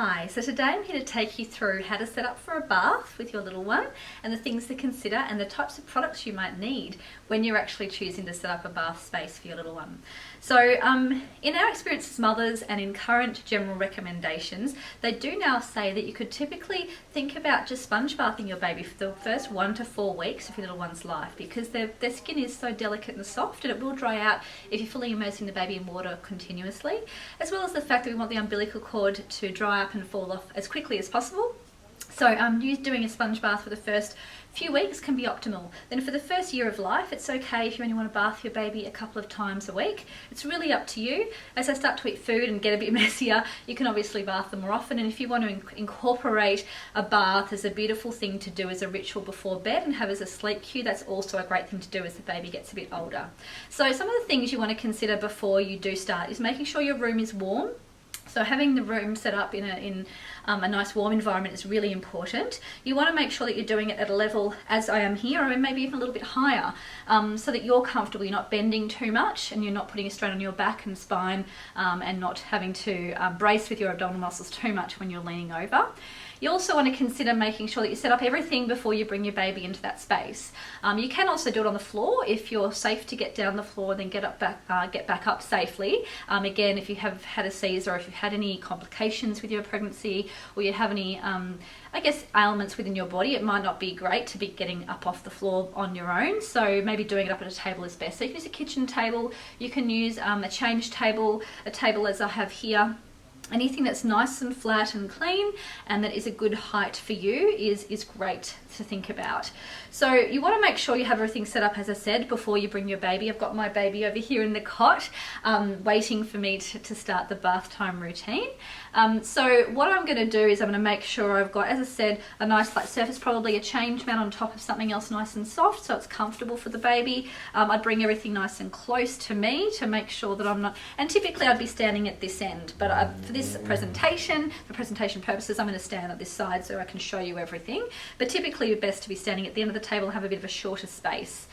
Hi, so today I'm here to take you through how to set up for a bath with your little one and the things to consider and the types of products you might need when you're actually choosing to set up a bath space for your little one. So in our experience as mothers and in current general recommendations, they do now say that you could typically think about just sponge bathing your baby for the first 1 to 4 weeks of your little one's life, because their skin is so delicate and soft, and it will dry out if you're fully immersing the baby in water continuously, as well as the fact that we want the umbilical cord to dry up and fall off as quickly as possible. So doing a sponge bath for the first few weeks can be optimal. Then for the first year of life, it's okay if you only want to bath your baby a couple of times a week. It's really up to you. As they start to eat food and get a bit messier, you can obviously bath them more often. And if you want to incorporate a bath as a beautiful thing to do as a ritual before bed and have as a sleep cue, that's also a great thing to do as the baby gets a bit older. So some of the things you want to consider before you do start is making sure your room is warm. So having the room set up in a nice warm environment is really important. You want to make sure that you're doing it at a level as I am here, or maybe even a little bit higher, so that you're comfortable, you're not bending too much and you're not putting a strain on your back and spine, and not having to brace with your abdominal muscles too much when you're leaning over. You also want to consider making sure that you set up everything before you bring your baby into that space. You can also do it on the floor if you're safe to get down the floor, then get back up safely. Again, if you have had a Caesar, or if you've had any complications with your pregnancy, or you have any ailments within your body, it might not be great to be getting up off the floor on your own. So maybe doing it up at a table is best. So you can use a kitchen table, you can use a change table, a table as I have here. Anything that's nice and flat and clean and that is a good height for you is great to think about. So you want to make sure you have everything set up, as I said, before you bring your baby. I've got my baby over here in the cot, waiting for me to start the bath time routine. So what I'm going to do is I'm going to make sure I've got, as I said, a nice flat surface, probably a change mat on top of something else nice and soft so it's comfortable for the baby. I'd bring everything nice and close to me to make sure that I'm not, and typically I'd be standing at this end, but for this presentation, for presentation purposes, I'm going to stand at this side so I can show you everything. But typically you're best to be standing at the end of the table and have a bit of a shorter space,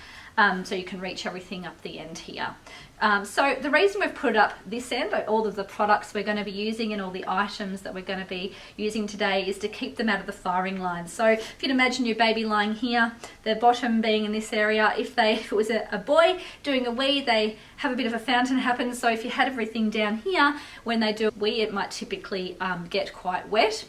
so you can reach everything up the end here. So the reason we've put it up this end, all of the products we're going to be using and all the items that we're going to be using today, is to keep them out of the firing line. So if you'd imagine your baby lying here, their bottom being in this area, if it was a boy doing a wee, they have a bit of a fountain happen. So if you had everything down here, when they do a wee, it might typically get quite wet.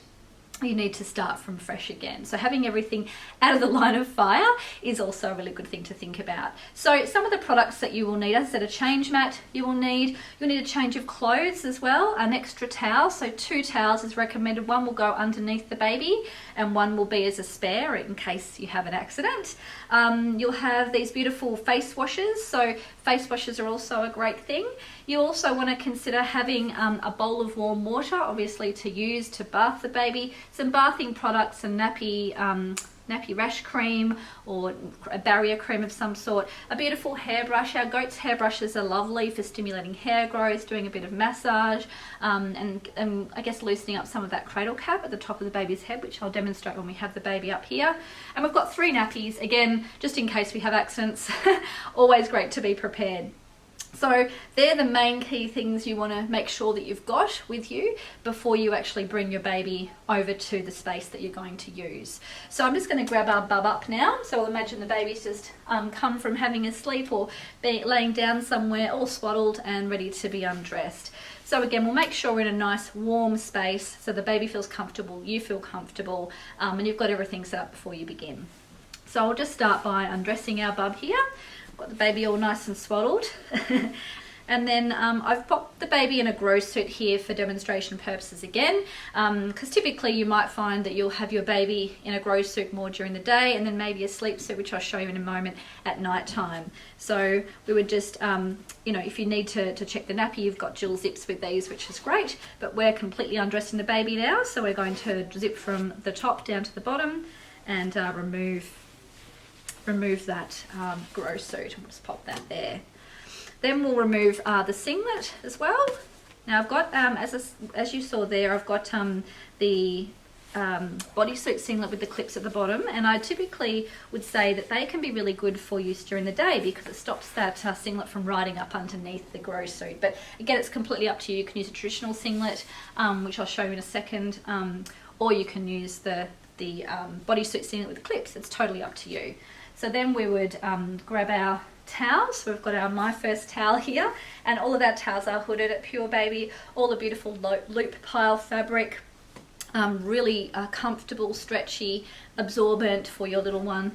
You need to start from fresh again. So having everything out of the line of fire is also a really good thing to think about. So some of the products that you will need, as I said, a change mat you'll need a change of clothes as well, an extra towel. So 2 towels is recommended. One will go underneath the baby and one will be as a spare in case you have an accident. You'll have these beautiful face washers. So face washers are also a great thing. You also want to consider having a bowl of warm water, obviously to use to bath the baby, some bathing products, some nappy rash cream or a barrier cream of some sort, a beautiful hairbrush. Our goat's hairbrushes are lovely for stimulating hair growth, doing a bit of massage, and I guess loosening up some of that cradle cap at the top of the baby's head, which I'll demonstrate when we have the baby up here. And we've got 3 nappies, again, just in case we have accidents. Always great to be prepared. So they're the main key things you want to make sure that you've got with you before you actually bring your baby over to the space that you're going to use. So I'm just going to grab our bub up now. So we'll imagine the baby's just come from having a sleep or laying down somewhere, all swaddled and ready to be undressed. So again, we'll make sure we're in a nice warm space so the baby feels comfortable, you feel comfortable, and you've got everything set up before you begin. So I'll just start by undressing our bub here. Got the baby all nice and swaddled. And then I've popped the baby in a grow suit here for demonstration purposes again, because typically you might find that you'll have your baby in a grow suit more during the day and then maybe a sleep suit, which I'll show you in a moment, at night time. So we would just, if you need to check the nappy, you've got dual zips with these, which is great, but we're completely undressing the baby now. So we're going to zip from the top down to the bottom and remove that grow suit. We'll just pop that there. Then we'll remove the singlet as well. Now I've got, as you saw there, I've got the bodysuit singlet with the clips at the bottom, and I typically would say that they can be really good for use during the day because it stops that singlet from riding up underneath the grow suit. But again, it's completely up to you. You can use a traditional singlet, which I'll show you in a second, or you can use the bodysuit singlet with the clips. It's totally up to you. So then we would grab our towels. So we've got our My First towel here, and all of our towels are hooded at Purebaby. All the beautiful loop pile fabric, really comfortable, stretchy, absorbent for your little one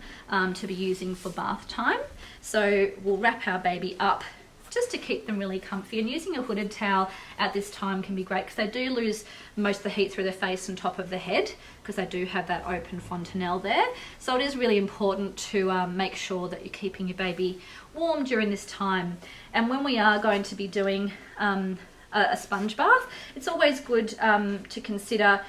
to be using for bath time. So we'll wrap our baby up just to keep them really comfy, and using a hooded towel at this time can be great because they do lose most of the heat through the face and top of the head because they do have that open fontanelle there. So it is really important to make sure that you're keeping your baby warm during this time. And when we are going to be doing a sponge bath, it's always good to consider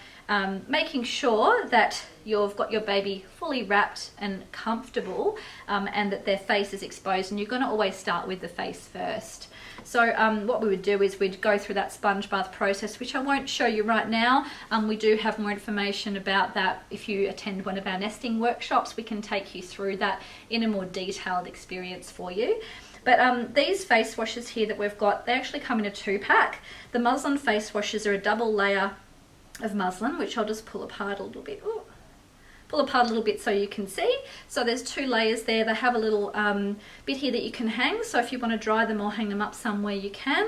making sure that you've got your baby fully wrapped and comfortable, and that their face is exposed, and you're going to always start with the face first. So what we would do is we'd go through that sponge bath process, which I won't show you right now. We do have more information about that. If you attend one of our nesting workshops, we can take you through that in a more detailed experience for you. But these face washers here that we've got, they actually come in a 2-pack. The Muslin Facewashers are a double layer of muslin, which I'll just pull apart a little bit. Ooh. Pull apart a little bit so you can see. So there's 2 layers there. They have a little bit here that you can hang, so if you want to dry them or hang them up somewhere, you can.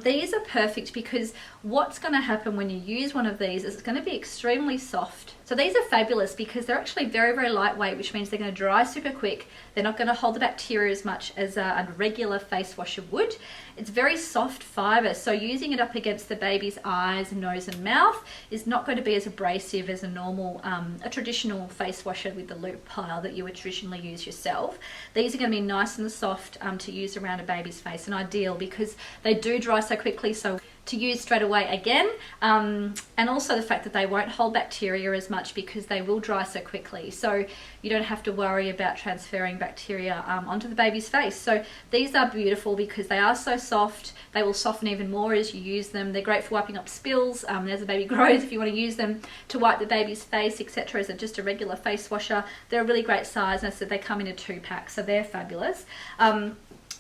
These are perfect because what's going to happen when you use one of these is it's going to be extremely soft. So these are fabulous because they're actually very, very lightweight, which means they're going to dry super quick. They're not going to hold the bacteria as much as a regular face washer would. It's very soft fibre, so using it up against the baby's eyes, nose and mouth is not going to be as abrasive as a normal, a traditional face washer with the loop pile that you would traditionally use yourself. These are going to be nice and soft to use around a baby's face, and ideal because they do dry so quickly, so to use straight away again, and also the fact that they won't hold bacteria as much because they will dry so quickly, so you don't have to worry about transferring bacteria onto the baby's face. So these are beautiful because they are so soft. They will soften even more as you use them. They're great for wiping up spills as the baby grows, if you want to use them to wipe the baby's face, etc. as just a regular face washer. They're a really great size, and I said they come in a 2-pack, so they're fabulous.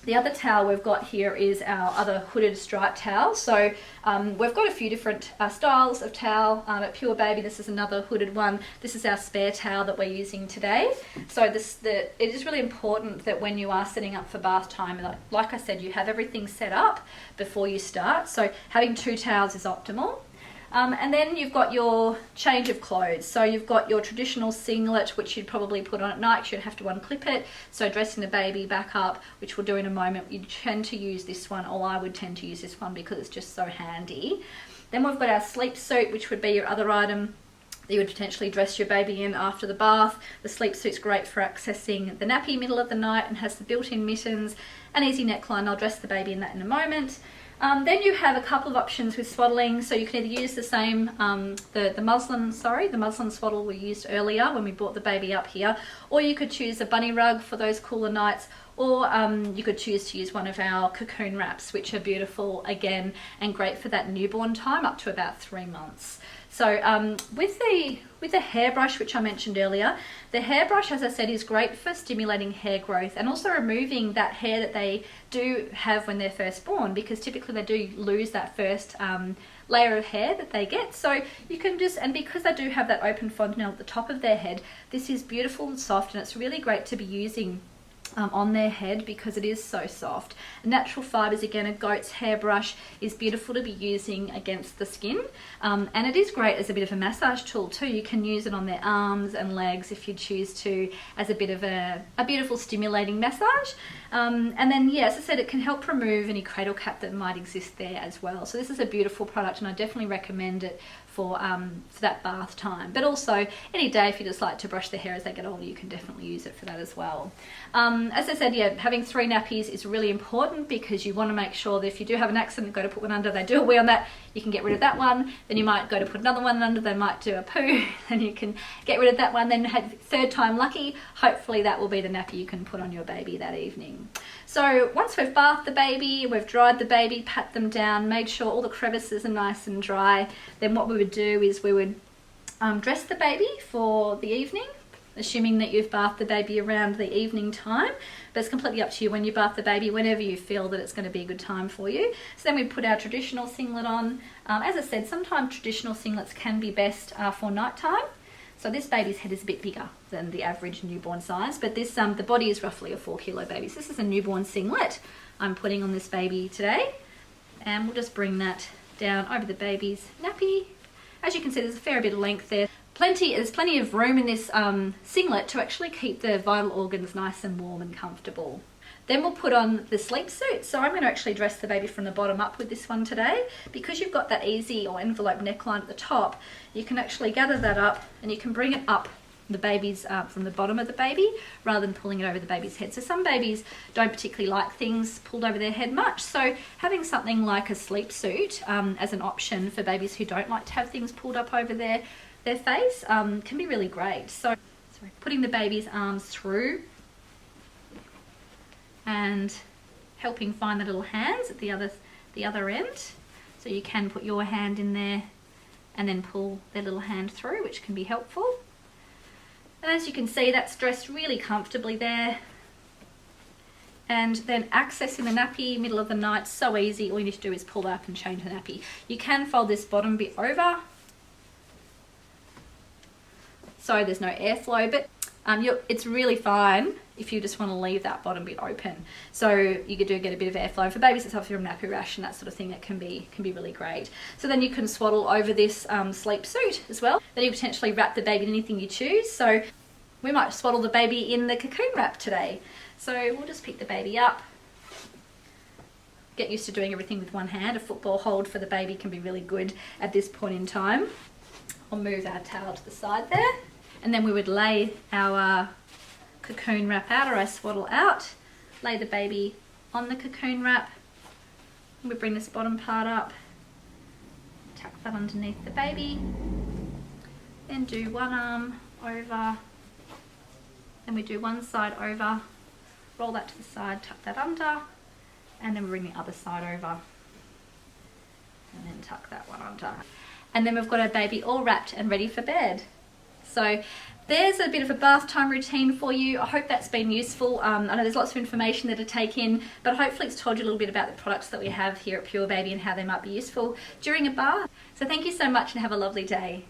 The other towel we've got here is our other hooded stripe towel. So we've got a few different styles of towel at Purebaby. This is another hooded one. This is our spare towel that we're using today. So it is really important that when you are setting up for bath time, like I said, you have everything set up before you start. So having 2 towels is optimal. And then you've got your change of clothes. So you've got your traditional singlet, which you'd probably put on at night. You'd have to unclip it. So dressing the baby back up, which we'll do in a moment, you tend to use this one, or I would tend to use this one because it's just so handy. Then we've got our sleep suit, which would be your other item that you would potentially dress your baby in after the bath. The sleep suit's great for accessing the nappy middle of the night and has the built-in mittens, an easy neckline. I'll dress the baby in that in a moment. Then you have a couple of options with swaddling, so you can either use the same, the muslin swaddle we used earlier when we brought the baby up here, or you could choose a bunny rug for those cooler nights, or you could choose to use one of our cocoon wraps, which are beautiful again and great for that newborn time up to about 3 months. So with the hairbrush, which I mentioned earlier, the hairbrush, as I said, is great for stimulating hair growth and also removing that hair that they do have when they're first born, because typically they do lose that first layer of hair that they get. So you can just, and because they do have that open fontanelle at the top of their head, this is beautiful and soft, and it's really great to be using on their head because it is so soft. Natural fibres, again, a goat's hairbrush is beautiful to be using against the skin, and it is great as a bit of a massage tool too. You can use it on their arms and legs if you choose to, as a bit of a beautiful stimulating massage. And then, yeah, as I said, it can help remove any cradle cap that might exist there as well. So this is a beautiful product, and I definitely recommend it for that bath time. But also any day, if you just like to brush the hair as they get older, you can definitely use it for that as well. As I said, yeah, having 3 nappies is really important because you want to make sure that if you do have an accident, go to put one under, they do a wee on that, you can get rid of that one. Then you might go to put another one under, they might do a poo, and you can get rid of that one. Then third time lucky, hopefully that will be the nappy you can put on your baby that evening. So once we've bathed the baby, we've dried the baby, pat them down, made sure all the crevices are nice and dry, then what we would do is we would dress the baby for the evening, assuming that you've bathed the baby around the evening time, but it's completely up to you when you bath the baby, whenever you feel that it's going to be a good time for you. So then we put our traditional singlet on. As I said, sometimes traditional singlets can be best for nighttime. So this baby's head is a bit bigger than the average newborn size, but this the body is roughly a 4 kilo baby. So this is a newborn singlet I'm putting on this baby today, and we'll just bring that down over the baby's nappy. As you can see, there's a fair bit of length there. There's plenty of room in this singlet to actually keep the vital organs nice and warm and comfortable. Then we'll put on the sleep suit. So I'm going to actually dress the baby from the bottom up with this one today. Because you've got that easy or envelope neckline at the top, you can actually gather that up and you can bring it up the baby's from the bottom of the baby rather than pulling it over the baby's head. So some babies don't particularly like things pulled over their head much. So having something like a sleep suit as an option for babies who don't like to have things pulled up over their face can be really great. So putting the baby's arms through and helping find the little hands at the other end. So you can put your hand in there and then pull their little hand through, which can be helpful. And as you can see, that's dressed really comfortably there. And then accessing the nappy, middle of the night, so easy. All you need to do is pull up and change the nappy. You can fold this bottom bit over, so there's no airflow, but it's really fine if you just want to leave that bottom bit open. So you do get a bit of airflow. For babies that suffer from nappy rash and that sort of thing, that can be really great. So then you can swaddle over this sleep suit as well. Then you potentially wrap the baby in anything you choose. So we might swaddle the baby in the cocoon wrap today. So we'll just pick the baby up. Get used to doing everything with one hand. A football hold for the baby can be really good at this point in time. I'll move our towel to the side there. And then we would lay our cocoon wrap out, or I swaddle out, lay the baby on the cocoon wrap. We bring this bottom part up, tuck that underneath the baby, then do one arm over, then we do one side over, roll that to the side, tuck that under, and then we bring the other side over, and then tuck that one under. And then we've got our baby all wrapped and ready for bed. So there's a bit of a bath time routine for you. I hope that's been useful. I know there's lots of information there to take in, but hopefully it's told you a little bit about the products that we have here at Purebaby and how they might be useful during a bath. So thank you so much and have a lovely day.